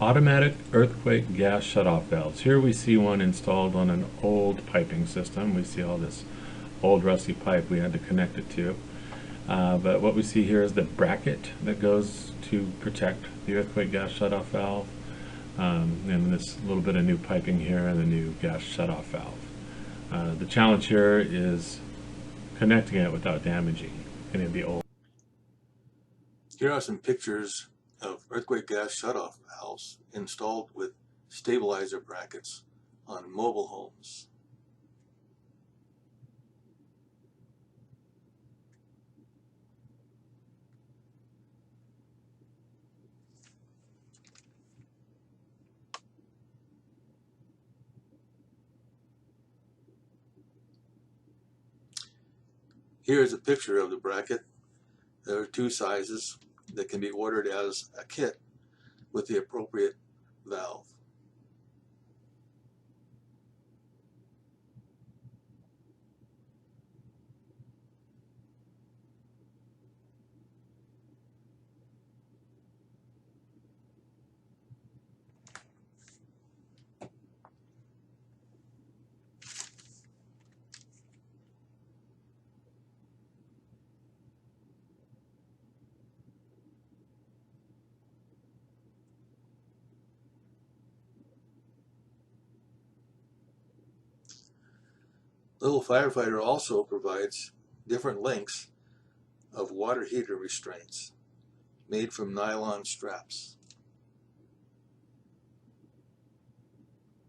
Automatic earthquake gas shutoff valves. Here we see one installed on an old piping system. We see all this old rusty pipe we had to connect it to. But what we see here is the bracket that goes to protect the earthquake gas shutoff valve. And this little bit of new piping here and the new gas shutoff valve. The challenge here is connecting it without damaging any of the old. Here are some pictures of earthquake gas shutoff valves installed with stabilizer brackets on mobile homes. Here is a picture of the bracket. There are two sizes that can be ordered as a kit with the appropriate valve. Little Firefighter also provides different lengths of water heater restraints made from nylon straps.